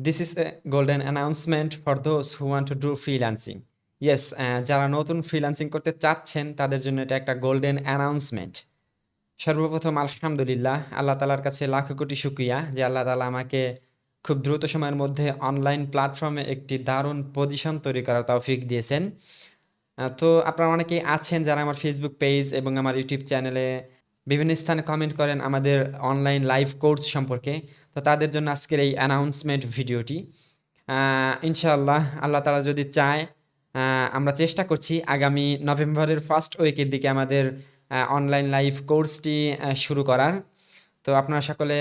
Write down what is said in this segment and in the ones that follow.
This is a golden announcement for those who want to do freelancing. Yes, যারা নতুন freelancing করতে চাচ্ছেন তাদের জন্য এটা একটা গোল্ডেন অ্যানাউন্সমেন্ট। সর্বপ্রথম আলহামদুলিল্লাহ, আল্লাহ তাআলার কাছে লাখো কোটি শুকরিয়া যে আল্লাহ তাআলা আমাকে খুব দ্রুত সময়ের মধ্যে অনলাইন প্ল্যাটফর্মে একটি দারুণ পজিশন তৈরি করার তৌফিক দিয়েছেন। তো আপনারা অনেকেই আছেন যারা আমার ফেসবুক পেজ এবং আমার ইউটিউব চ্যানেলে বিভিন্ন স্থানে কমেন্ট করেন আমাদের অনলাইন লাইভ কোর্স সম্পর্কে। তো তাদের জন্য আজকের এই অ্যানাউন্সমেন্ট ভিডিওটি। ইনশাআল্লাহ আল্লাহ তাআলা যদি চায়, আমরা চেষ্টা করছি আগামী নভেম্বরের ফার্স্ট উইকের দিকে আমাদের অনলাইন লাইভ কোর্সটি শুরু করার। তো আপনারা সকলে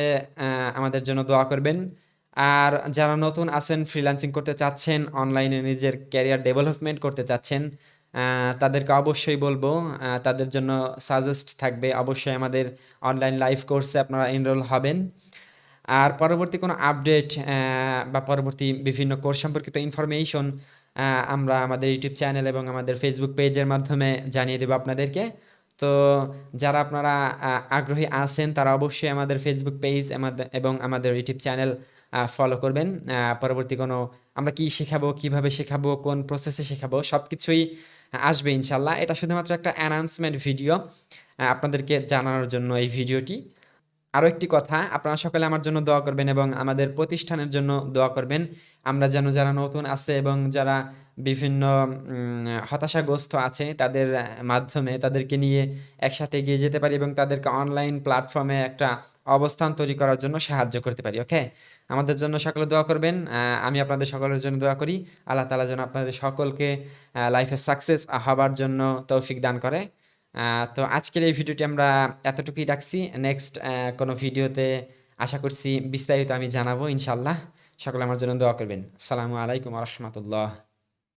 আমাদের জন্য দোয়া করবেন। আর যারা নতুন আছেন, ফ্রিল্যান্সিং করতে চাচ্ছেন, অনলাইনে নিজের ক্যারিয়ার ডেভেলপমেন্ট করতে চাচ্ছেন, তাদেরকে অবশ্যই বলবো, তাদের জন্য সাজেস্ট থাকবে অবশ্যই আমাদের অনলাইন লাইভ কোর্সে আপনারা এনরোল হবেন। আর পরবর্তী কোনো আপডেট বা পরবর্তী বিভিন্ন কোর্স সম্পর্কিত ইনফরমেশন আমরা আমাদের ইউটিউব চ্যানেল এবং আমাদের ফেসবুক পেজের মাধ্যমে জানিয়ে দেবো আপনাদেরকে। তো যারা আপনারা আগ্রহী আছেন তারা অবশ্যই আমাদের ফেসবুক পেজ এবং আমাদের ইউটিউব চ্যানেল ফলো করবেন। পরবর্তী কোনো আমরা কি শেখাবো, কিভাবে শেখাবো, কোন প্রসেসে শেখাবো সব কিছুই আসবে ইনশাল্লাহ। এটা শুধুমাত্র একটা অ্যানাউন্সমেন্ট ভিডিও, আপনাদেরকে জানানোর জন্য এই ভিডিওটি। আরও একটি কথা, আপনারা সকলে আমার জন্য দোয়া করবেন এবং আমাদের প্রতিষ্ঠানের জন্য দোয়া করবেন। আমরা যেন যারা নতুন আছে এবং যারা বিভিন্ন হতাশাগ্রস্ত আছে তাদের মাধ্যমে তাদেরকে নিয়ে একসাথে এগিয়ে যেতে পারি এবং তাদেরকে অনলাইন প্ল্যাটফর্মে একটা অবস্থান তৈরি করার জন্য সাহায্য করতে পারি। ওকে? আমাদের জন্য সকলে দোয়া করবেন। আমি আপনাদের সকলের জন্য দোয়া করি। আল্লাহ তাআলা যেন আপনাদের সকলকে লাইফে সাকসেস হবার জন্য তৌফিক দান করে। তো আজকের এই ভিডিওটি আমরা এতটুকুই রাখছি। নেক্সট কোনো ভিডিওতে আশা করছি বিস্তারিত আমি জানাবো ইনশাআল্লাহ। সকলে আমার জন্য দোয়া করবেন। আসসালামু আলাইকুম ওয়া রাহমাতুল্লাহ।